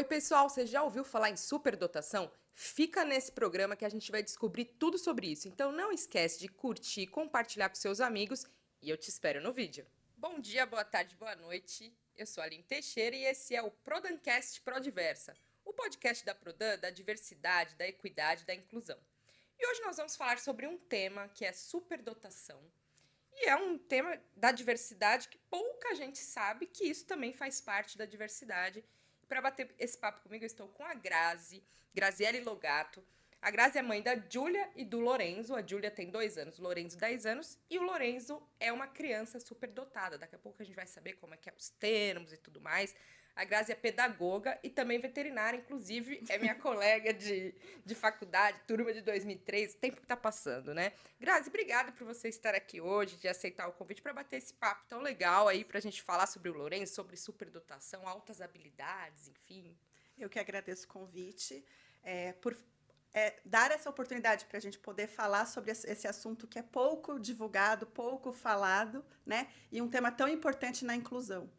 pessoal, você já ouviu falar em superdotação? Fica nesse programa que a gente vai descobrir tudo sobre isso. Então não esquece de curtir e compartilhar com seus amigos e eu te espero no vídeo. Bom dia, boa tarde, boa noite. Eu sou a Aline Teixeira e esse é o Prodancast Prodiversa, o podcast da Prodan, da diversidade, da equidade e da inclusão. E hoje nós vamos falar sobre um tema que é superdotação. E é um tema da diversidade que pouca gente sabe que isso também faz parte da diversidade. Para bater esse papo comigo, eu estou com a Graziele Logato. A Grazi é mãe da Júlia e do Lorenzo. A Júlia tem 2 anos, o Lorenzo 10 anos. E o Lorenzo é uma criança superdotada. Daqui a pouco a gente vai saber como é que é os termos e tudo mais. A Grazi é pedagoga e também veterinária, inclusive é minha colega de faculdade, turma de 2003, o tempo que tá passando, né? Grazi, obrigada por você estar aqui hoje, de aceitar o convite para bater esse papo tão legal aí pra gente falar sobre o Lourenço, sobre superdotação, altas habilidades, enfim. Eu que agradeço o convite, por dar essa oportunidade para a gente poder falar sobre esse assunto que é pouco divulgado, pouco falado, né? E um tema tão importante na inclusão.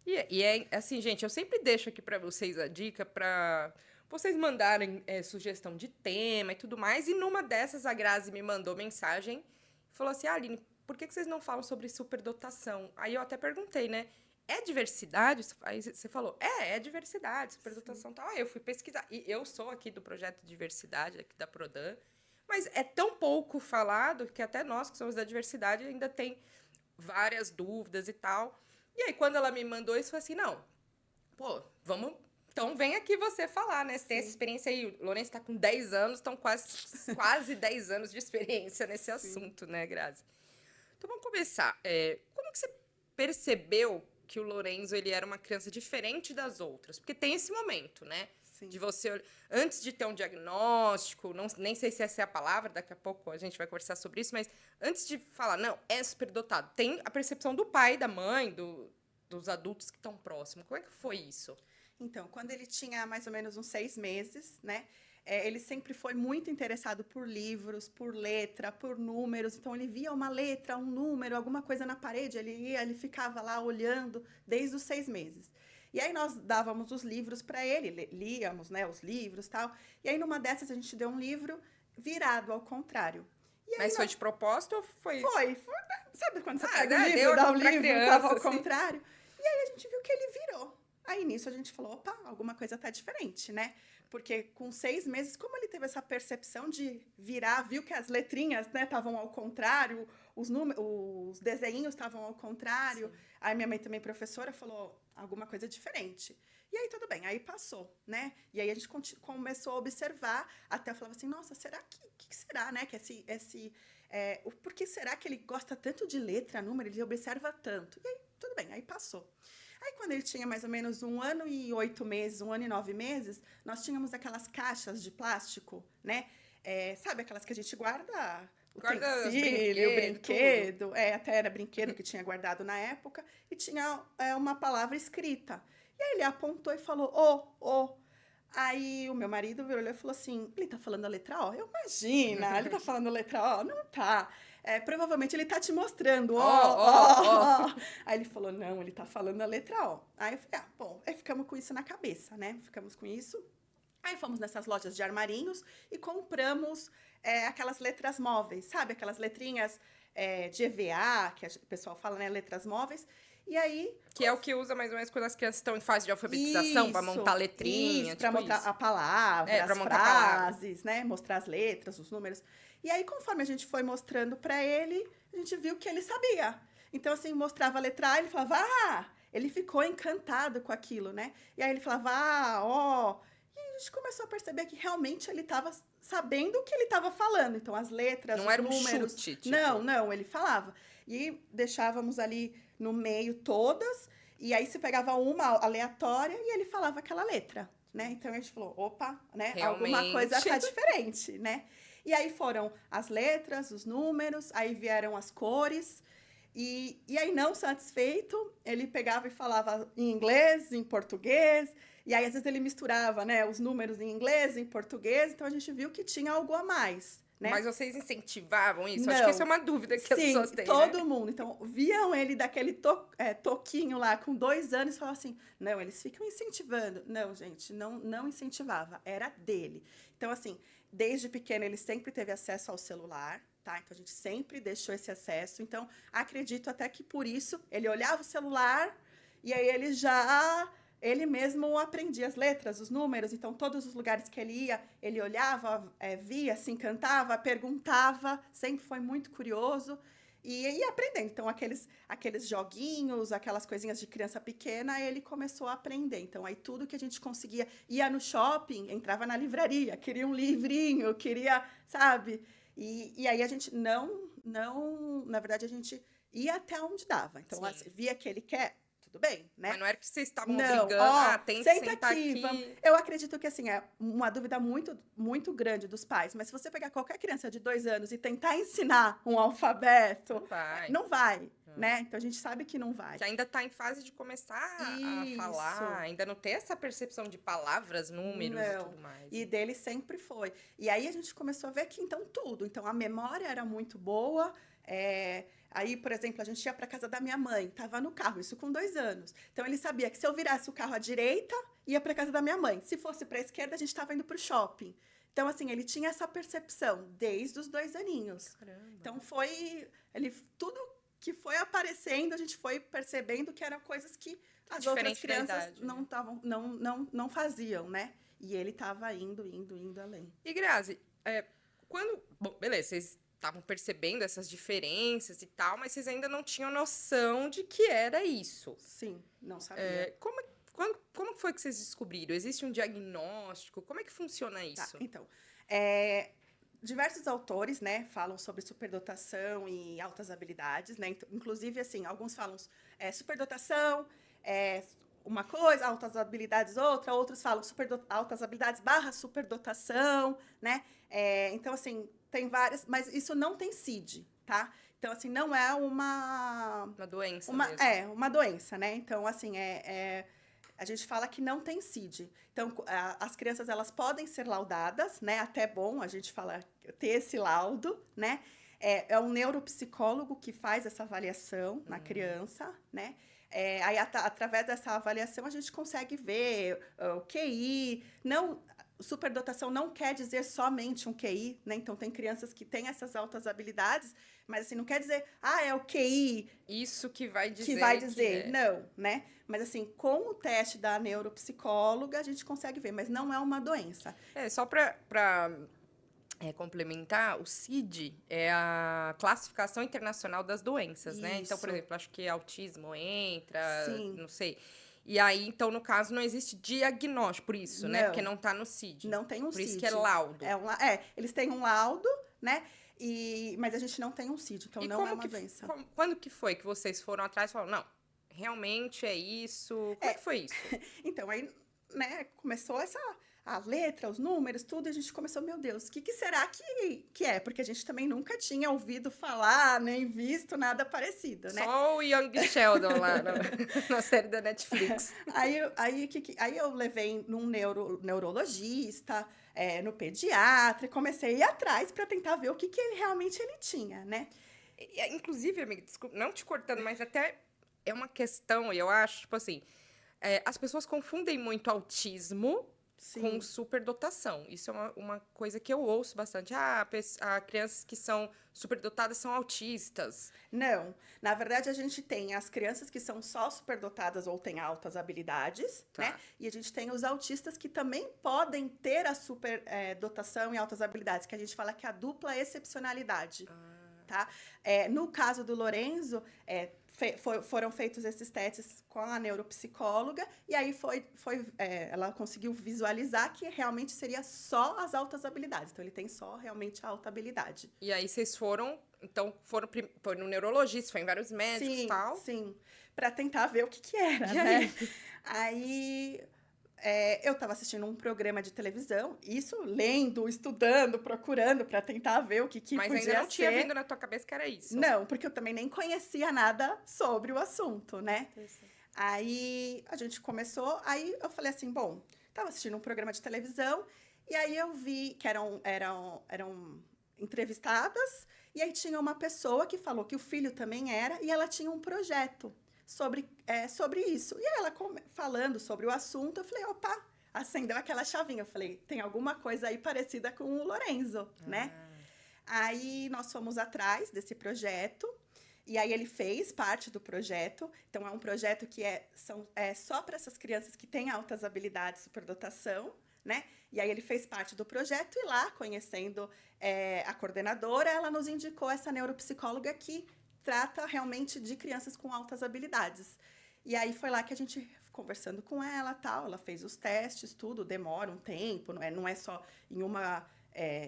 E é assim, gente, eu sempre deixo aqui para vocês a dica para vocês mandarem sugestão de tema e tudo mais. E numa dessas, a Grazi me mandou mensagem e falou assim, Aline, por que vocês não falam sobre superdotação? Aí eu até perguntei, né? É diversidade? Aí você falou, é diversidade, superdotação e tal. Aí eu fui pesquisar. E eu sou aqui do projeto de diversidade, aqui da Prodan. Mas é tão pouco falado que até nós que somos da diversidade ainda tem várias dúvidas e tal. E aí, quando ela me mandou isso, eu falei assim, não, pô, vamos... Então, vem aqui você falar, né? Você tem essa experiência aí. O Lourenço tá com 10 anos, então quase 10 anos de experiência nesse assunto, né, Grazi? Então, vamos começar. Como que você percebeu que o Lorenzo, ele era uma criança diferente das outras? Porque tem esse momento, né? Sim. De você, antes de ter um diagnóstico, nem sei se essa é a palavra, daqui a pouco a gente vai conversar sobre isso, mas antes de falar, não, é superdotado, tem a percepção do pai, da mãe, dos adultos que estão próximos. Como é que foi isso? Então, quando ele tinha mais ou menos uns 6 meses, né? Ele sempre foi muito interessado por livros, por letra, por números. Então, ele via uma letra, um número, alguma coisa na parede, ele ficava lá olhando desde os 6 meses. E aí nós dávamos os livros para ele, líamos, né, os livros e tal. E aí numa dessas a gente deu um livro virado ao contrário. Mas foi de propósito ou foi... Foi. Sabe quando você pega o livro, dá o livro, tava ao contrário? E aí a gente viu que ele virou. Aí nisso a gente falou, opa, alguma coisa tá diferente, né? Porque com 6 meses, como ele teve essa percepção de virar, viu que as letrinhas, né, estavam ao contrário, os desenhinhos estavam ao contrário. Sim. Aí minha mãe também, professora, falou alguma coisa diferente. E aí tudo bem, aí passou, né? E aí a gente começou a observar, até eu falava assim, nossa, será que será, né? Que por que será que ele gosta tanto de letra, número, ele observa tanto? E aí tudo bem, aí passou. Aí, quando ele tinha mais ou menos 1 ano e 8 meses, 1 ano e 9 meses, nós tínhamos aquelas caixas de plástico, né? Sabe aquelas que a gente guarda o brinquedo. Até era brinquedo que tinha guardado na época. E tinha uma palavra escrita. E aí ele apontou e falou, ó. Aí o meu marido virou e falou assim, ele tá falando a letra O? Eu, imagina, ele tá falando a letra O? Não tá. Provavelmente ele tá te mostrando, ó. Aí ele falou, não, ele tá falando a letra O. Aí eu falei, bom, aí ficamos com isso na cabeça, né? Ficamos com isso. Aí fomos nessas lojas de armarinhos e compramos aquelas letras móveis, sabe? Aquelas letrinhas de EVA, que o pessoal fala, né? Letras móveis. E aí... Que é o que usa mais ou menos quando as crianças estão em fase de alfabetização, para montar letrinha. Isso, para montar a palavra, as frases, né? Mostrar as letras, os números. E aí, conforme a gente foi mostrando para ele, a gente viu que ele sabia. Então, assim, mostrava a letra A, ele falava, ele ficou encantado com aquilo, né? E aí ele falava, ó. E a gente começou a perceber que realmente ele estava sabendo o que ele estava falando. Então, as letras, não os era números... um chute, tipo. Não, ele falava. E deixávamos ali no meio todas, e aí se pegava uma aleatória e ele falava aquela letra, né? Então a gente falou, opa, né? Realmente. Alguma coisa tá diferente, né? E aí foram as letras, os números, aí vieram as cores, e aí não satisfeito, ele pegava e falava em inglês, em português, E aí, às vezes, ele misturava, né, os números em inglês, em português, então a gente viu que tinha algo a mais, né? Mas vocês incentivavam isso? Não. Acho que isso é uma dúvida que as pessoas têm, todo mundo. Então, viam ele daquele toquinho lá, com 2 anos, e falavam assim, não, eles ficam incentivando. Não, gente, não incentivava, era dele. Então, assim, desde pequeno, ele sempre teve acesso ao celular, tá? Então, a gente sempre deixou esse acesso. Então, acredito até que por isso, ele olhava o celular e aí ele mesmo aprendia as letras, os números. Então, todos os lugares que ele ia, ele olhava, via, se encantava, perguntava, sempre foi muito curioso e ia aprendendo. Então, aqueles joguinhos, aquelas coisinhas de criança pequena, ele começou a aprender. Então, aí tudo que a gente conseguia, ia no shopping, entrava na livraria, queria um livrinho, queria, sabe? E aí a gente na verdade, a gente ia até onde dava. Então, assim, via que ele quer, tudo bem, né? Mas não era que vocês estavam obrigando, tem que sentar aqui. Eu acredito que, assim, é uma dúvida muito, muito grande dos pais. Mas se você pegar qualquer criança de 2 anos e tentar ensinar um alfabeto, não vai, né? Então, a gente sabe que não vai. Que ainda está em fase de começar a falar, ainda não tem essa percepção de palavras, números e tudo mais. E dele sempre foi. E aí, a gente começou a ver que, então, tudo. Então, a memória era muito boa, Aí, por exemplo, a gente ia para casa da minha mãe, estava no carro, isso com 2 anos. Então, ele sabia que se eu virasse o carro à direita, ia para casa da minha mãe. Se fosse para a esquerda, a gente estava indo para o shopping. Então, assim, ele tinha essa percepção desde os 2 aninhos. Caramba. Então, tudo que foi aparecendo, a gente foi percebendo que eram coisas que as outras crianças não faziam, né? E ele estava indo além. E, Grazi, Bom, beleza, vocês estavam percebendo essas diferenças e tal, mas vocês ainda não tinham noção de que era isso. Sim, não sabia. Como foi que vocês descobriram? Existe um diagnóstico? Como é que funciona isso? Tá, então, diversos autores, né, falam sobre superdotação e altas habilidades, né? Inclusive, assim, alguns falam superdotação, uma coisa, altas habilidades outra, outros falam altas habilidades / superdotação, né? Então, assim, tem várias, mas isso não tem CID, tá? Então, assim, não é uma doença mesmo. Uma doença, né? Então, assim, a gente fala que não tem CID. Então, as crianças, elas podem ser laudadas, né? Até bom a gente falar, ter esse laudo, né? É um neuropsicólogo que faz essa avaliação na criança, né? Aí, através dessa avaliação, a gente consegue ver o QI. Superdotação não quer dizer somente um QI, né? Então, tem crianças que têm essas altas habilidades, mas, assim, não quer dizer, é o QI. Isso que vai dizer. Que vai dizer, não, né? Mas, assim, com o teste da neuropsicóloga, a gente consegue ver, mas não é uma doença. Só para complementar, o CID é a Classificação Internacional das Doenças, né? Então, por exemplo, acho que autismo entra, Sim. Não sei. E aí, então, no caso, não existe diagnóstico por isso, né? Porque não está no CID. Não tem um CID. Por isso que é laudo. Eles têm um laudo, né? Mas a gente não tem um CID, então não é uma doença. Quando que foi que vocês foram atrás e falaram, não, realmente é isso? Como é que foi isso? Então, aí, né, começou a letra, os números, tudo, e a gente começou, meu Deus, o que será que é? Porque a gente também nunca tinha ouvido falar, nem visto nada parecido, né? Só o Young Sheldon lá na série da Netflix. Aí eu levei num neurologista, no pediatra, comecei a ir atrás para tentar ver o que ele realmente tinha, né? Inclusive, amiga, desculpa, não te cortando, mas até é uma questão, eu acho, tipo assim, as pessoas confundem muito autismo com superdotação. Isso é uma coisa que eu ouço bastante. Crianças que são superdotadas são autistas. Não. Na verdade, a gente tem as crianças que são só superdotadas ou têm altas habilidades, né? E a gente tem os autistas que também podem ter a superdotação e altas habilidades, que a gente fala que é a dupla excepcionalidade. Tá? No caso do Lorenzo, foram feitos esses testes com a neuropsicóloga, e aí ela conseguiu visualizar que realmente seria só as altas habilidades. Então, ele tem só realmente a alta habilidade. E aí, vocês foram no neurologista, foi em vários médicos e tal? Sim, para tentar ver o que era, né? Aí... eu estava assistindo um programa de televisão, isso lendo, estudando, procurando para tentar ver o que podia ser. Mas ainda não tinha vindo na tua cabeça que era isso? Não, porque eu também nem conhecia nada sobre o assunto, né? Aí a gente começou, aí eu falei assim, bom, tava assistindo um programa de televisão, e aí eu vi que eram entrevistadas, e aí tinha uma pessoa que falou que o filho também era, e ela tinha um projeto sobre isso. E ela falando sobre o assunto, eu falei, opa, acendeu aquela chavinha. Eu falei, tem alguma coisa aí parecida com o Lorenzo, né? Aí nós fomos atrás desse projeto, e aí ele fez parte do projeto. Então, é um projeto que é só para essas crianças que têm altas habilidades, superdotação, né? E aí ele fez parte do projeto e lá, conhecendo a coordenadora, ela nos indicou essa neuropsicóloga que trata realmente de crianças com altas habilidades. E aí foi lá que a gente, conversando com ela, tal, ela fez os testes, tudo, demora um tempo, não é só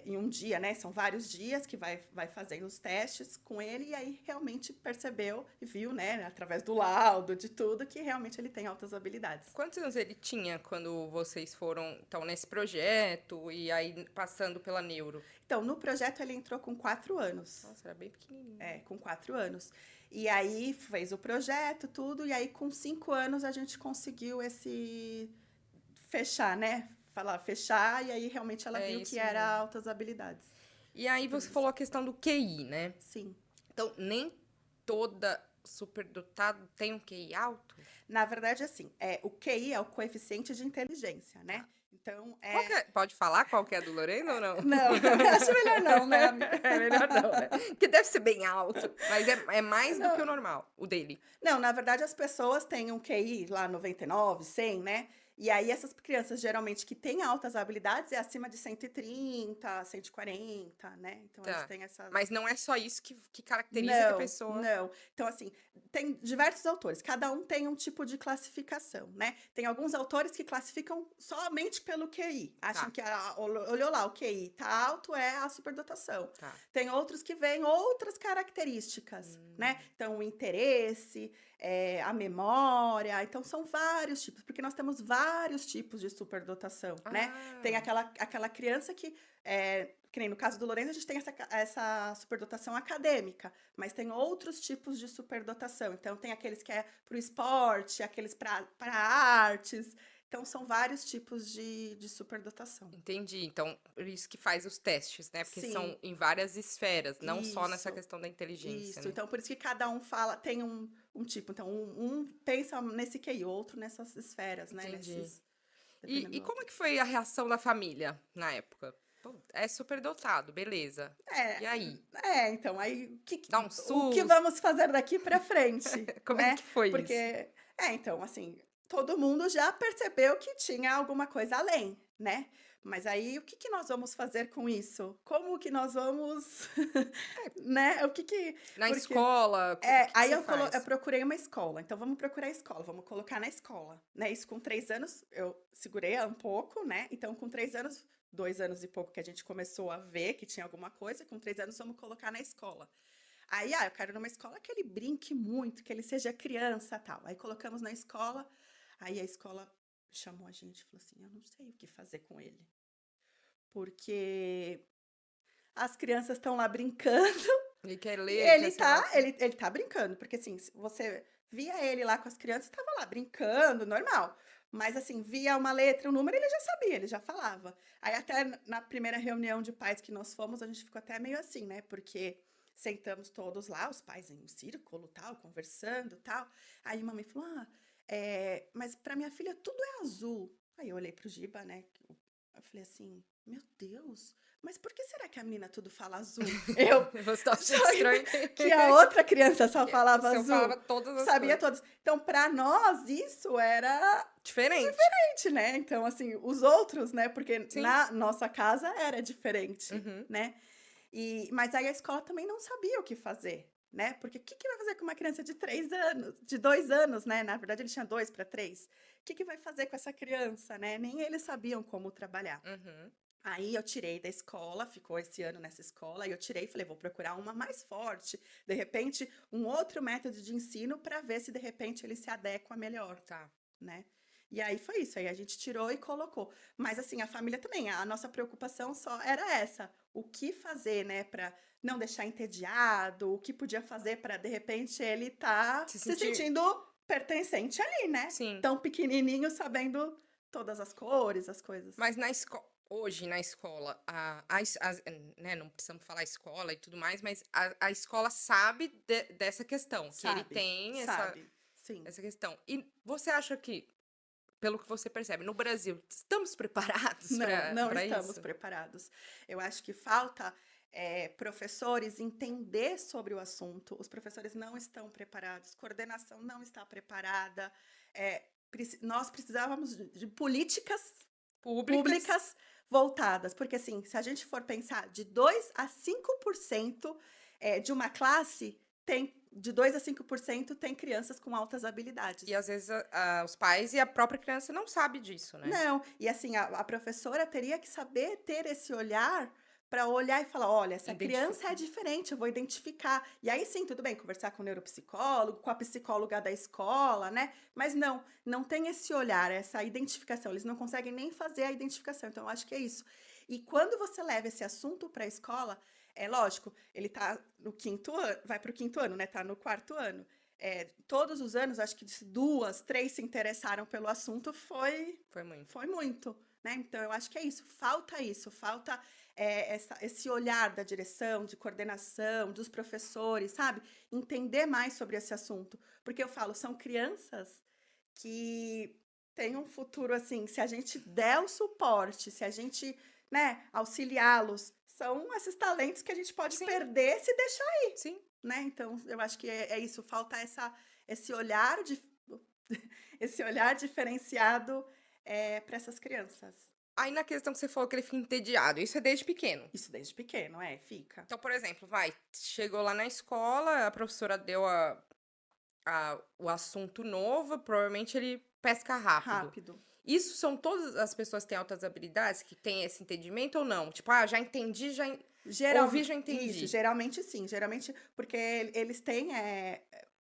em um dia, né? São vários dias que vai fazendo os testes com ele, e aí realmente percebeu e viu, né, através do laudo, de tudo, que realmente ele tem altas habilidades. Quantos anos ele tinha quando vocês foram, então, nesse projeto e aí passando pela neuro? Então, no projeto ele entrou com 4 anos. Nossa, era bem pequenininho. Com 4 anos. E aí fez o projeto, tudo, e aí com 5 anos a gente conseguiu fechar, né? Fechar, e aí realmente ela viu que era altas habilidades. E aí você falou a questão do QI, né? Sim. Então, nem toda superdotada tem um QI alto? Na verdade, assim, o QI é o coeficiente de inteligência, né? Então, Pode falar qual que é a do Lorena ou não? Não, acho melhor não, né, amiga? É melhor não, né? Porque deve ser bem alto, mas é mais do que o normal, o dele. Não, na verdade, as pessoas têm um QI lá 99, 100, né? E aí, essas crianças, geralmente, que têm altas habilidades, é acima de 130, 140, né? Então, eles têm essas... Mas não é só isso que caracteriza a pessoa. Não. Então, assim, tem diversos autores. Cada um tem um tipo de classificação, né? Tem alguns autores que classificam somente pelo QI. Acham que, olhou lá, o QI tá alto, é a superdotação. Tem outros que veem outras características, né? Então, o interesse... a memória, então são vários tipos, porque nós temos vários tipos de superdotação, né? Tem aquela criança que nem no caso do Lorenzo, a gente tem essa superdotação acadêmica, mas tem outros tipos de superdotação. Então, tem aqueles que é para o esporte, aqueles para artes. Então, são vários tipos de superdotação. Entendi. Então, por isso que faz os testes, né? Porque são em várias esferas, não só nessa questão da inteligência. Isso, né? Então, por isso que cada um tem um tipo. Então, um pensa nesse QI, outro nessas esferas, né? Entendi. E como que foi a reação da família na época? É superdotado, beleza. E aí? Então, aí... Dá um susto. O que vamos fazer daqui pra frente? Como né? é que foi Porque, isso? Então, assim... Todo mundo já percebeu que tinha alguma coisa além, né? Mas aí, o que nós vamos fazer com isso? Como que nós vamos... né? Na escola? Aí eu procurei uma escola. Então, vamos procurar a escola. Vamos colocar na escola. Né? Isso com 3 anos, eu segurei um pouco, né? Então, com 3 anos, 2 anos e pouco que a gente começou a ver que tinha alguma coisa. Com 3 anos, vamos colocar na escola. Aí, eu quero numa escola que ele brinque muito, que ele seja criança e tal. Aí, colocamos na escola... Aí a escola chamou a gente e falou assim, eu não sei o que fazer com ele. Porque as crianças estão lá brincando. Ele quer ler. Ele tá brincando. Porque assim, você via ele lá com as crianças, estava lá brincando, normal. Mas assim, via uma letra, um número, ele já sabia, ele já falava. Aí até na primeira reunião de pais que nós fomos, a gente ficou até meio assim, né? Porque... Sentamos todos lá, os pais em um círculo, tal, conversando, tal. Aí a mamãe falou, mas pra minha filha tudo é azul. Aí eu olhei pro Giba, né? Eu falei assim, meu Deus, mas por que será que a menina tudo fala azul? Você tá achando estranho. Que a outra criança só falava azul. Falava todas as sabia coisas. todas. Então, pra nós, isso era... Diferente, né? Então, assim, os outros, né? Porque na nossa casa era diferente, né? Mas aí a escola também não sabia o que fazer, né? Porque o que vai fazer com uma criança de 3 anos, de 2 anos, né? Na verdade, ele tinha 2 para 3. O que vai fazer com essa criança, né? Nem eles sabiam como trabalhar. Aí eu tirei da escola, ficou esse ano nessa escola, aí eu tirei e falei, vou procurar uma mais forte. De repente, um outro método de ensino para ver se, de repente, ele se adequa melhor, né? E aí foi isso, aí a gente tirou e colocou. Mas assim, a família também, a nossa preocupação só era essa. O que fazer, né, para não deixar entediado, o que podia fazer para de repente ele se sentindo pertencente ali, né? Sim. Tão pequenininho, sabendo todas as cores, as coisas. Mas hoje na escola, né, não precisamos falar escola e tudo mais, mas a escola sabe dessa questão, que ele tem Sim. essa questão. E você acha que, pelo que você percebe, no Brasil, estamos preparados Não para estamos isso? preparados. Eu acho que falta professores entender sobre o assunto. Os professores não estão preparados, coordenação não está preparada. Nós precisávamos de políticas públicas voltadas, porque assim, se a gente for pensar, de 2 a 5% de uma classe de 2 a 5% tem crianças com altas habilidades. E às vezes os pais e a própria criança não sabem disso, né? Não, e assim, a professora teria que saber ter esse olhar para olhar e falar, olha, essa criança é diferente, eu vou identificar. E aí sim, tudo bem, conversar com o neuropsicólogo, com a psicóloga da escola, né? Mas não tem esse olhar, essa identificação. Eles não conseguem nem fazer a identificação. Então, eu acho que é isso. E quando você leva esse assunto para a escola, é lógico, ele tá no 5º ano, vai para o 5º ano, né? Tá no 4º ano. Todos os anos, acho que 2, 3 se interessaram pelo assunto, foi muito, né? Então, eu acho que é isso, falta esse olhar da direção, de coordenação, dos professores, sabe? Entender mais sobre esse assunto. Porque eu falo, são crianças que têm um futuro, assim, se a gente der o suporte, se a gente, né, auxiliá-los, são esses talentos que a gente pode perder se deixar aí. Sim. Né? Então, eu acho que é isso, falta esse olhar esse olhar diferenciado para essas crianças. Aí na questão que você falou que ele fica entediado, isso é desde pequeno? Isso desde pequeno, fica. Então, por exemplo, chegou lá na escola, a professora deu o assunto novo, provavelmente ele pesca rápido. Isso são todas as pessoas que têm altas habilidades, que têm esse entendimento ou não? Tipo, já entendi, ouvi, já entendi. Isso, geralmente sim. Geralmente, porque eles têm,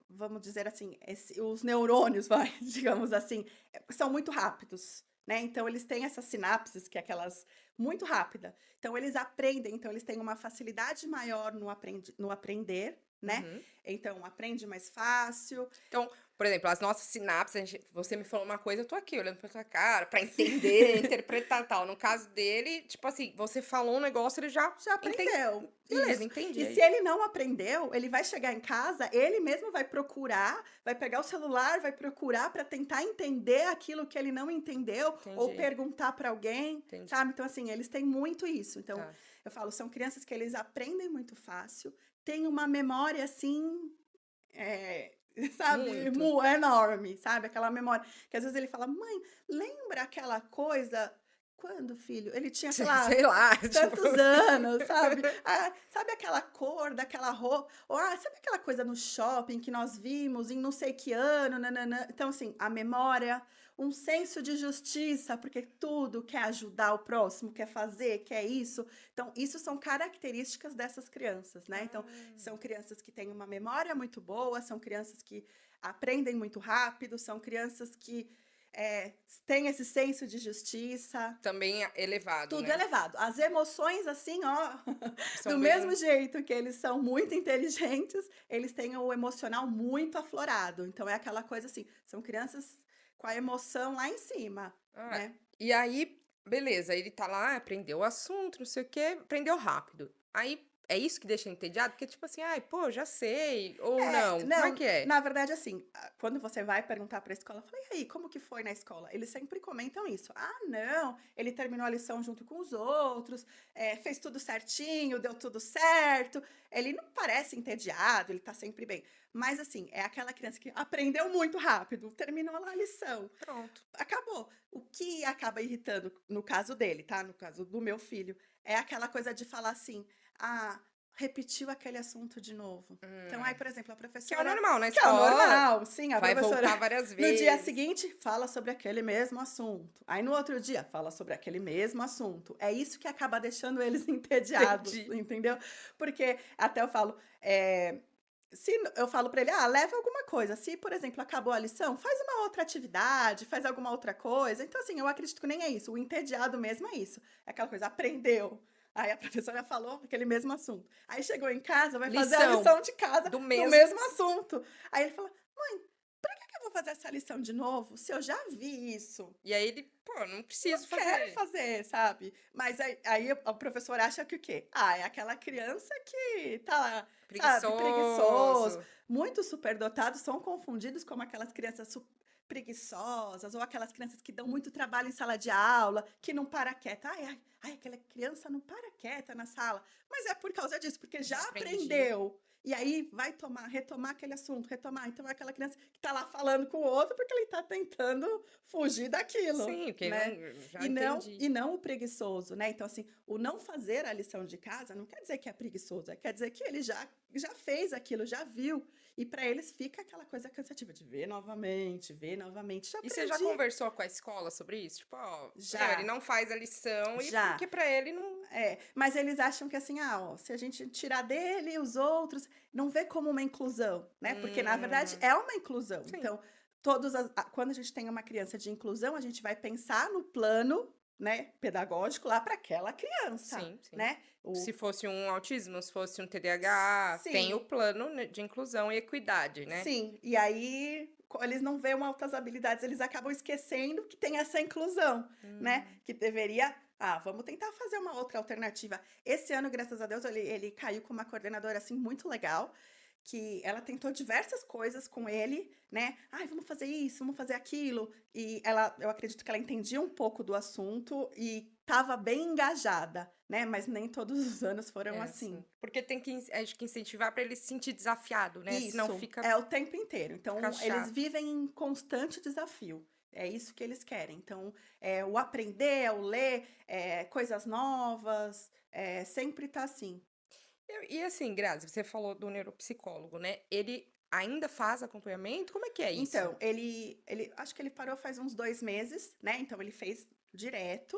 vamos dizer assim, os neurônios, digamos assim, são muito rápidos, né? Então, eles têm essas sinapses, que é aquelas muito rápida. Então, eles aprendem, então eles têm uma facilidade maior no aprender, né? Uhum. Então, aprende mais fácil. Então, por exemplo, as nossas sinapses, você me falou uma coisa, eu tô aqui olhando pra sua cara pra entender, interpretar tal. No caso dele, tipo assim, você falou um negócio, ele já aprendeu. Beleza, entendi. E se ele não aprendeu, ele vai chegar em casa, ele mesmo vai procurar, vai pegar o celular, vai procurar pra tentar entender aquilo que ele não entendeu, ou perguntar pra alguém, sabe? Então, assim, eles têm muito isso. Então, eu falo, são crianças que eles aprendem muito fácil, têm uma memória, assim, sabe, enorme, sabe? Aquela memória que às vezes ele fala, mãe, lembra aquela coisa? Quando, filho? Ele tinha, sei lá, tantos anos, sabe? Sabe aquela cor daquela roupa? Ou, sabe aquela coisa no shopping que nós vimos em não sei que ano? Nananã? Então, assim, a memória, um senso de justiça, porque tudo quer ajudar o próximo, quer fazer, quer isso. Então, isso são características dessas crianças, né? Então, são crianças que têm uma memória muito boa, são crianças que aprendem muito rápido, são crianças que tem esse senso de justiça. Também elevado, Tudo né? elevado. As emoções, assim, do mesmo jeito que eles são muito inteligentes, eles têm o emocional muito aflorado. Então, é aquela coisa assim, são crianças com a emoção lá em cima, né? E aí, beleza, ele tá lá, aprendeu o assunto, não sei o quê, aprendeu rápido. Aí, é isso que deixa entediado? Porque, tipo assim, pô, já sei, ou não? Como é que é? Na verdade, assim, quando você vai perguntar pra escola, eu falei, e aí, como que foi na escola? Eles sempre comentam isso. Não, ele terminou a lição junto com os outros, fez tudo certinho, deu tudo certo. Ele não parece entediado, ele tá sempre bem. Mas, assim, é aquela criança que aprendeu muito rápido, terminou lá a lição. Pronto. Acabou. O que acaba irritando, no caso dele, tá? No caso do meu filho, é aquela coisa de falar assim, repetiu aquele assunto de novo. Então, aí, por exemplo, a professora... Que é o normal, né? Que é o normal, sim. A vai professora voltar várias vezes. No dia seguinte, fala sobre aquele mesmo assunto. Aí, no outro dia, fala sobre aquele mesmo assunto. É isso que acaba deixando eles entediados, entendeu? Porque, até eu falo... Se eu falo pra ele, leva alguma coisa. Se, por exemplo, acabou a lição, faz uma outra atividade, faz alguma outra coisa. Então, assim, eu acredito que nem é isso. O entediado mesmo é isso. É aquela coisa, aprendeu. Aí a professora falou aquele mesmo assunto. Aí chegou em casa, vai fazer a lição de casa do mesmo assunto. Aí ele falou, mãe, por que vou fazer essa lição de novo se eu já vi isso? E aí ele, pô, não preciso fazer. Quero fazer, sabe? Mas aí o professor acha que o quê? É aquela criança que tá lá, sabe, preguiçoso. Muitos superdotados são confundidos como aquelas crianças preguiçosas ou aquelas crianças que dão muito trabalho em sala de aula, que não para quieta. Aquela criança não para quieta na sala. Mas é por causa disso, porque já aprendeu. E aí vai retomar aquele assunto, retomar. Então é aquela criança que tá lá falando com o outro porque ele tá tentando fugir daquilo. Sim, porque né? já entendi. E não o preguiçoso, né? Então, assim, o não fazer a lição de casa não quer dizer que é preguiçoso, quer dizer que ele já fez aquilo, já viu. E para eles fica aquela coisa cansativa de ver novamente. E você já conversou com a escola sobre isso? Tipo, já. Ele não faz a lição e porque para ele não... Mas eles acham que assim, se a gente tirar dele, os outros, não vê como uma inclusão, né? Porque, na verdade, é uma inclusão. Sim. Então, quando a gente tem uma criança de inclusão, a gente vai pensar no plano, né, pedagógico lá para aquela criança, sim. né? Se fosse um autismo, se fosse um TDAH, tem o plano de inclusão e equidade, né? Sim, e aí eles não veem altas habilidades, eles acabam esquecendo que tem essa inclusão, né? Que deveria... vamos tentar fazer uma outra alternativa. Esse ano, graças a Deus, ele caiu com uma coordenadora, assim, muito legal, que ela tentou diversas coisas com ele, né? Vamos fazer isso, vamos fazer aquilo. E eu acredito que ela entendia um pouco do assunto e estava bem engajada, né? Mas nem todos os anos foram assim. Porque tem que, acho que incentivar para ele se sentir desafiado, né? Isso, senão fica... é o tempo inteiro. Então, eles vivem em constante desafio. É isso que eles querem. Então, o aprender, o ler, coisas novas, sempre tá assim. E assim, Grazi, você falou do neuropsicólogo, né? Ele ainda faz acompanhamento? Como é que é isso? Então, ele acho que ele parou faz uns 2 meses, né? Então, ele fez direto.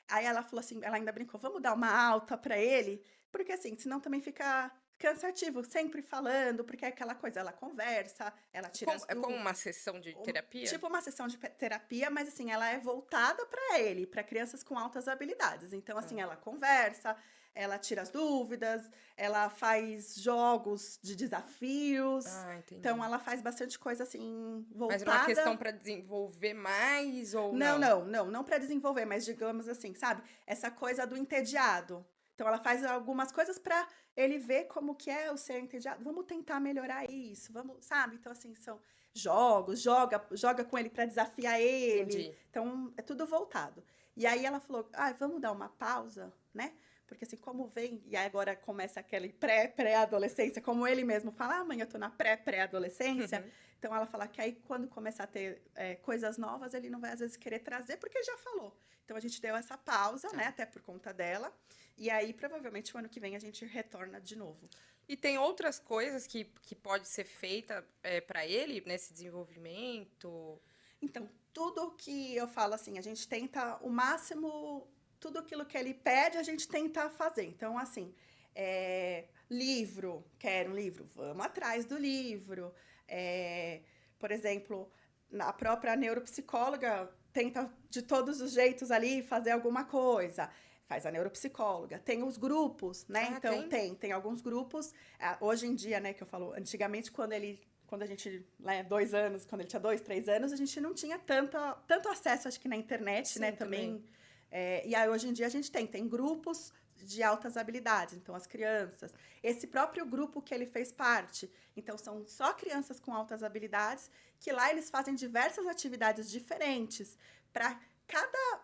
Aí ela falou assim, ela ainda brincou, vamos dar uma alta pra ele? Porque assim, senão também fica cansativo, sempre falando, porque é aquela coisa, ela conversa, ela tira as dúvidas. É como uma sessão de terapia? Tipo uma sessão de terapia, mas assim, ela é voltada para ele, para crianças com altas habilidades. Então, assim, ela conversa, ela tira as dúvidas, ela faz jogos de desafios. Entendi. Então, ela faz bastante coisa assim, voltada... Mas é uma questão para desenvolver mais ou não? Não para desenvolver, mas digamos assim, sabe? Essa coisa do entediado. Então, ela faz algumas coisas para ele ver como que é o ser entediado. Vamos tentar melhorar isso, vamos, sabe? Então, assim, são jogos, joga com ele para desafiar ele. Entendi. Então, é tudo voltado. E aí ela falou, vamos dar uma pausa, né? Porque assim, como vem, e agora começa aquele pré-adolescência, como ele mesmo fala, mãe, eu tô na pré-adolescência. Então, ela fala que aí, quando começar a ter coisas novas, ele não vai, às vezes, querer trazer, porque já falou. Então, a gente deu essa pausa, né? Até por conta dela. E aí, provavelmente, o ano que vem, a gente retorna de novo. E tem outras coisas que pode ser feita para ele, nesse desenvolvimento? Então, tudo que eu falo, assim, a gente tenta o máximo... Tudo aquilo que ele pede, a gente tenta fazer. Então, assim, livro, quer um livro? Vamos atrás do livro. Por exemplo, a própria neuropsicóloga tenta, de todos os jeitos ali, fazer alguma coisa. Faz a neuropsicóloga. Tem os grupos, né? Então, tem alguns grupos. Hoje em dia, né, que eu falo, antigamente, quando a gente, 2 anos, quando ele tinha 2, 3 anos, a gente não tinha tanto acesso, acho que na internet, sim, né, também. E aí, hoje em dia, a gente tem grupos de altas habilidades, então as crianças. Esse próprio grupo que ele fez parte, então são só crianças com altas habilidades, que lá eles fazem diversas atividades diferentes para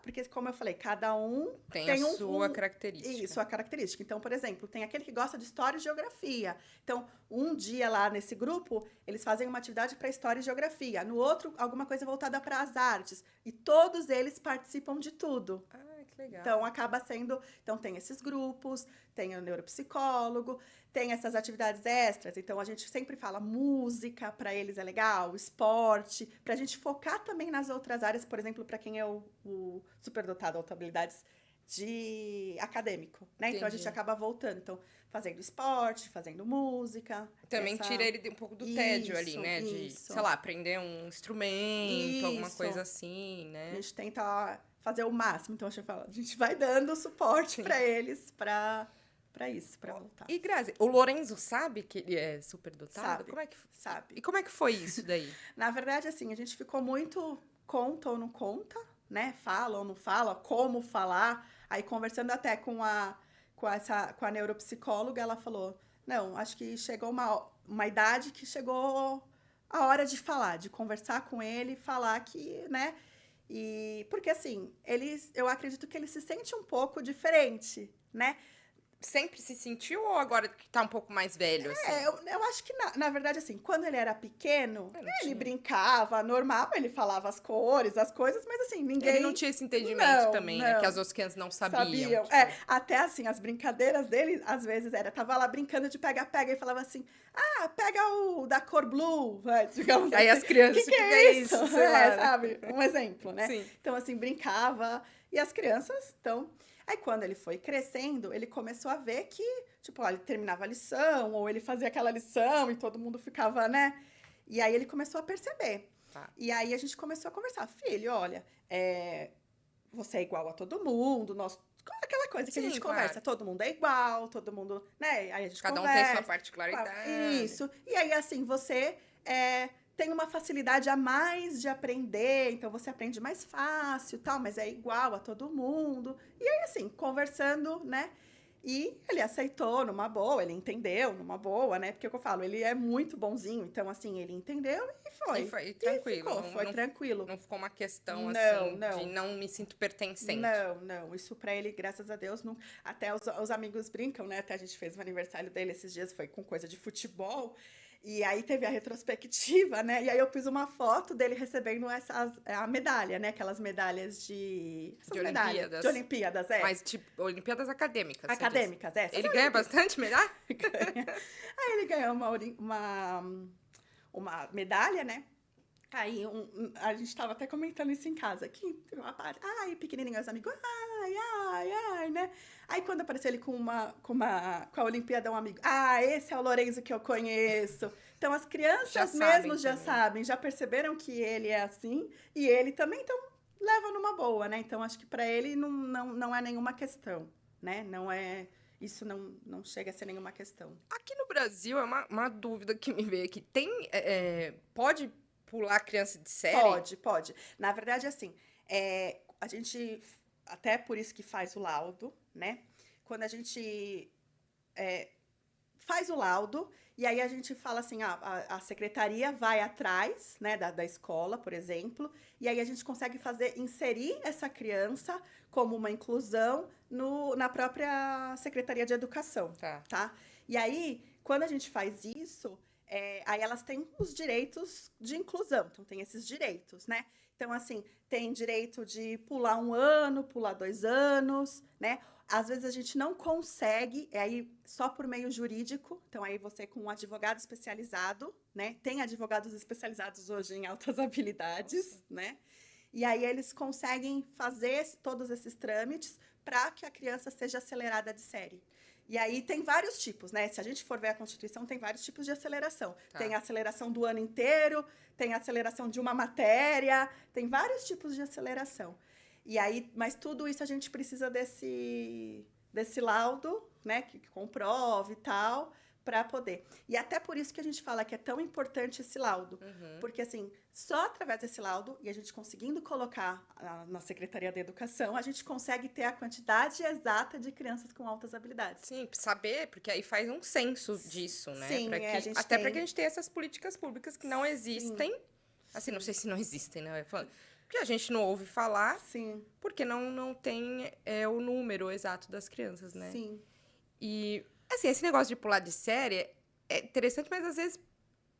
porque como eu falei, cada um tem a sua característica. Isso, a característica. Então, por exemplo, tem aquele que gosta de história e geografia. Então, um dia lá nesse grupo, eles fazem uma atividade para história e geografia. No outro, alguma coisa voltada para as artes. E todos eles participam de tudo. Que legal. Então, acaba sendo... Então, tem esses grupos, tem o neuropsicólogo, tem essas atividades extras. Então, a gente sempre fala música, para eles é legal, esporte, para a gente focar também nas outras áreas, por exemplo, para quem é o superdotado, altas habilidades de acadêmico, né? Entendi. Então, a gente acaba voltando. Então, fazendo esporte, fazendo música. Também tira ele um pouco do tédio ali, né? De, sei lá, aprender um instrumento, alguma coisa assim, né? A gente tenta fazer o máximo. Então, a gente vai dando suporte para eles, para pra isso, pra voltar. E, Grazi, o Lorenzo sabe que ele é superdotado? Sabe. Como é que... Sabe. E como é que foi isso daí? Na verdade, assim, a gente ficou muito conta ou não conta, né? Fala ou não fala, como falar. Aí, conversando até com a neuropsicóloga, ela falou, não, acho que chegou uma idade que chegou a hora de falar, de conversar com ele, falar que, né? E porque, assim, eu acredito que ele se sente um pouco diferente, né? Sempre se sentiu ou agora que tá um pouco mais velho, assim? Eu acho que, na verdade, assim, quando ele era pequeno, ele brincava normal, ele falava as cores, as coisas, mas assim, ninguém... Ele não tinha esse entendimento também, né? Que as outras crianças não sabiam. Tipo... até assim, as brincadeiras dele, às vezes, tava lá brincando de pega-pega e falava assim, pega o da cor blue, digamos Aí assim. as crianças, que é isso? Sei lá, sabe? Um exemplo, né? Sim. Então, assim, brincava. E as crianças, então... Aí, quando ele foi crescendo, ele começou a ver que, tipo, ele terminava a lição, ou ele fazia aquela lição e todo mundo ficava, né? E aí, ele começou a perceber. Tá. E aí, a gente começou a conversar. Filho, olha, você é igual a todo mundo, aquela coisa que a gente conversa. Todo mundo é igual, todo mundo, né? Aí a gente Cada conversa. um tem sua particularidade. Isso. E aí, assim, você tem uma facilidade a mais de aprender, então você aprende mais fácil, tal, mas é igual a todo mundo. E aí, assim, conversando, né? E ele aceitou numa boa, ele entendeu numa boa, né? Porque é o que eu falo, ele é muito bonzinho, então, assim, ele entendeu e foi. E foi tranquilo. Foi tranquilo. Não ficou uma questão, assim, de não me sinto pertencente. Não. Isso pra ele, graças a Deus, não... Até os amigos brincam, né? Até a gente fez o aniversário dele esses dias, foi com coisa de futebol. E aí teve a retrospectiva, né? E aí eu pus uma foto dele recebendo a medalha, né? Aquelas medalhas de Olimpíadas. De Olimpíadas, Mas, tipo, Olimpíadas acadêmicas. Acadêmicas, Ele ganha bastante medalha? Ganha. Aí ele ganhou uma medalha, né? Aí a gente tava até comentando isso em casa. Pequenininho, os amigos, né? Aí quando apareceu ele com a Olimpíada, um amigo, esse é o Lorenzo que eu conheço. Então as crianças já sabem, já perceberam que ele é assim, e ele também, então, leva numa boa, né? Então acho que para ele não é nenhuma questão, né? Isso não chega a ser nenhuma questão. Aqui no Brasil, é uma dúvida que me veio aqui. Pode pular criança de série? Pode. Na verdade, assim, a gente, até por isso que faz o laudo, né? Quando a gente faz o laudo, e aí a gente fala assim, a secretaria vai atrás, né, da escola, por exemplo, e aí a gente consegue inserir essa criança como uma inclusão na própria Secretaria de Educação, tá? E aí, quando a gente faz isso... aí elas têm os direitos de inclusão, então tem esses direitos, né? Então, assim, tem direito de pular 1 ano, pular 2 anos, né? Às vezes a gente não consegue, aí só por meio jurídico, então aí você com um advogado especializado, né? Tem advogados especializados hoje em altas habilidades, né? E aí eles conseguem fazer todos esses trâmites para que a criança seja acelerada de série. E aí tem vários tipos, né? Se a gente for ver a Constituição, tem vários tipos de aceleração. Tá. Tem a aceleração do ano inteiro, tem a aceleração de uma matéria, tem vários tipos de aceleração. E aí, mas tudo isso a gente precisa desse laudo, né? Que comprove e tal, para poder. E até por isso que a gente fala que é tão importante esse laudo. Uhum. Porque, assim, só através desse laudo, e a gente conseguindo colocar na Secretaria da Educação, a gente consegue ter a quantidade exata de crianças com altas habilidades. Sim, saber, porque aí faz um censo disso, né? Sim, até para que a gente tenha essas políticas públicas que não existem. Sim. Assim, não sei se não existem, né? Porque a gente não ouve falar. Sim. Porque não tem o número exato das crianças, né? Sim. E, assim, esse negócio de pular de série é interessante, mas às vezes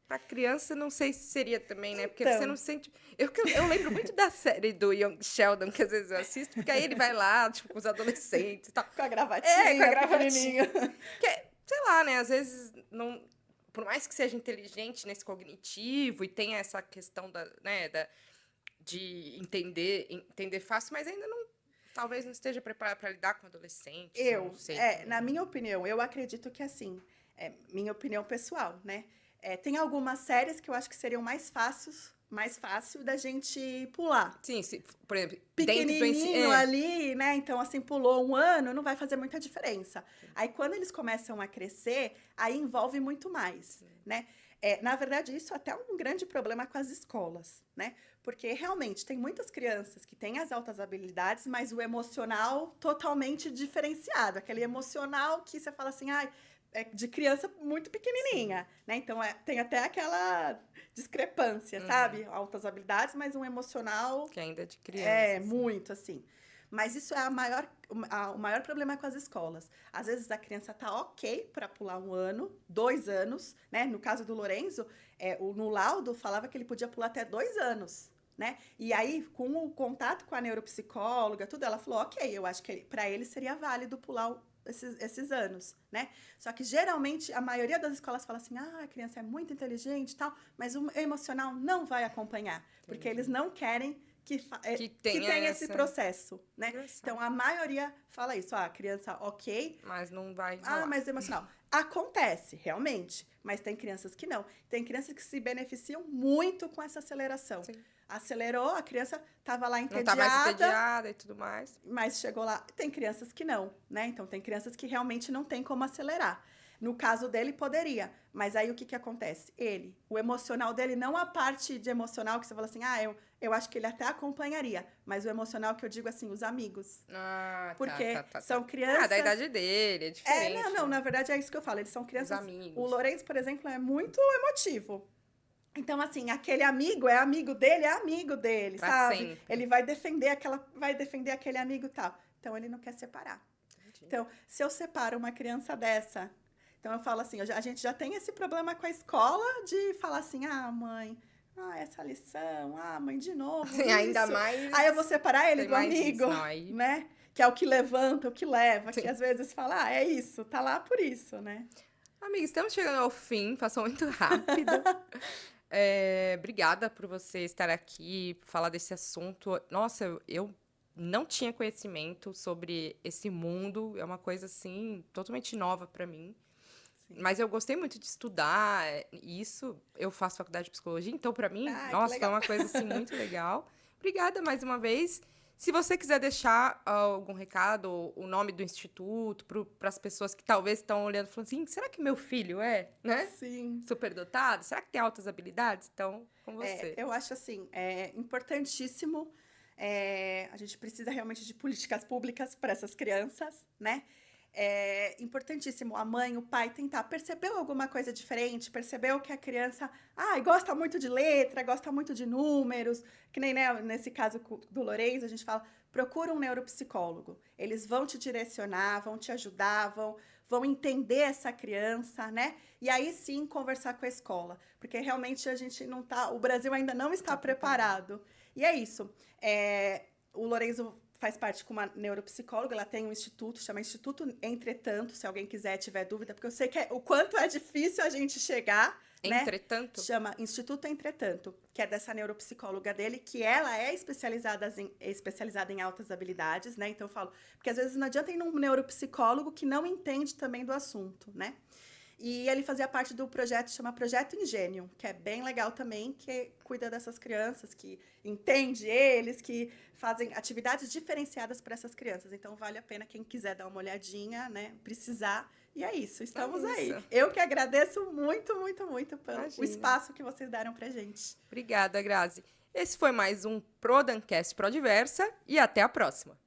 pra criança não sei se seria também, né? Porque você não sente... Eu lembro muito da série do Young Sheldon, que às vezes eu assisto, porque aí ele vai lá, tipo, com os adolescentes e tal. Com a gravatinha. Com a gravatinha. Que, sei lá, né? Às vezes, não... Por mais que seja inteligente nesse cognitivo e tenha essa questão de entender fácil, mas ainda talvez não esteja preparado para lidar com adolescentes. Não sei. Na minha opinião, eu acredito que, assim, minha opinião pessoal, né? Tem algumas séries que eu acho que seriam mais fáceis mais fácil da gente pular. Sim, por exemplo, pequenininho ali, né? Então, assim, pulou 1 ano, não vai fazer muita diferença. Aí, quando eles começam a crescer, aí envolve muito mais, né? Na verdade, isso até é um grande problema com as escolas, né? Porque, realmente, tem muitas crianças que têm as altas habilidades, mas o emocional totalmente diferenciado. Aquele emocional que você fala assim, é de criança muito pequenininha, né? Então, tem até aquela discrepância, sabe? Altas habilidades, mas um emocional... Que ainda é de criança. assim. Muito, assim. Mas isso é o maior problema com as escolas. Às vezes, a criança tá ok para pular 1 ano, 2 anos, né? No caso do Lorenzo, no laudo, falava que ele podia pular até 2 anos, né? E aí, com o contato com a neuropsicóloga, tudo, ela falou, ok, eu acho que para ele seria válido pular esses anos, né? Só que, geralmente, a maioria das escolas fala assim, a criança é muito inteligente e tal, mas o emocional não vai acompanhar, porque eles não querem que tenha esse processo, né? Então, a maioria fala isso, a criança ok, mas não vai rolar. Mas emocional. Acontece, realmente, mas tem crianças que não. Tem crianças que se beneficiam muito com essa aceleração. Sim. Acelerou, a criança estava lá entediada. Não tá mais entediada e tudo mais. Mas chegou lá. Tem crianças que não, né? Então, tem crianças que realmente não tem como acelerar. No caso dele, poderia. Mas aí, o que acontece? O emocional dele, não a parte de emocional que você fala assim, eu acho que ele até acompanharia. Mas o emocional que eu digo assim, os amigos. Porque são crianças... da idade dele, é diferente. Na verdade é isso que eu falo. Eles são crianças... Os amigos. O Lourenço, por exemplo, é muito emotivo. Então, assim, aquele amigo é amigo dele, pra sabe? Sempre. Ele vai defender aquele amigo e tal. Então, ele não quer separar. Entendi. Então, se eu separo uma criança dessa... Então, eu falo assim, a gente já tem esse problema com a escola de falar assim, mãe... essa lição, mãe, de novo. Sim, ainda mais. Aí eu vou separar ele do amigo, isso, né? Que é o que levanta, o que leva, Sim. Que às vezes fala, é isso, tá lá por isso, né? Amiga, estamos chegando ao fim, passou muito rápido. Obrigada por você estar aqui, falar desse assunto. Nossa, eu não tinha conhecimento sobre esse mundo, é uma coisa, assim, totalmente nova para mim. Mas eu gostei muito de estudar isso. Eu faço faculdade de psicologia, então, para mim, nossa, foi uma coisa, assim, muito legal. Obrigada mais uma vez. Se você quiser deixar algum recado, o nome do instituto, para as pessoas que talvez estão olhando e falando assim, será que meu filho né? Sim. Superdotado? Será que tem altas habilidades? Então, com você. Eu acho, assim, importantíssimo. A gente precisa realmente de políticas públicas para essas crianças, né? É importantíssimo a mãe, o pai tentar. Percebeu alguma coisa diferente? Percebeu que a criança gosta muito de letra, gosta muito de números, que nem, né, nesse caso do Lourenço, a gente fala, procura um neuropsicólogo. Eles vão te direcionar, vão te ajudar, vão entender essa criança, né? E aí sim conversar com a escola. Porque realmente a gente não tá. O Brasil ainda não está preparado. E é isso. O Lourenço faz parte com uma neuropsicóloga, ela tem um instituto, chama Instituto Entretanto, se alguém tiver dúvida, porque eu sei que o quanto é difícil a gente chegar, Entretanto? Né? Chama Instituto Entretanto, que é dessa neuropsicóloga dele, que ela é especializada em altas habilidades, né? Então eu falo, porque às vezes não adianta ir num neuropsicólogo que não entende também do assunto, né? E ele fazia parte do projeto, chama Projeto Ingênio, que é bem legal também, que cuida dessas crianças, que entende eles, que fazem atividades diferenciadas para essas crianças. Então, vale a pena quem quiser dar uma olhadinha, né? Precisar. E é isso, estamos aí. Eu que agradeço muito, muito, muito pelo espaço que vocês deram pra gente. Obrigada, Grazi. Esse foi mais um Prodancast Prodiversa e até a próxima.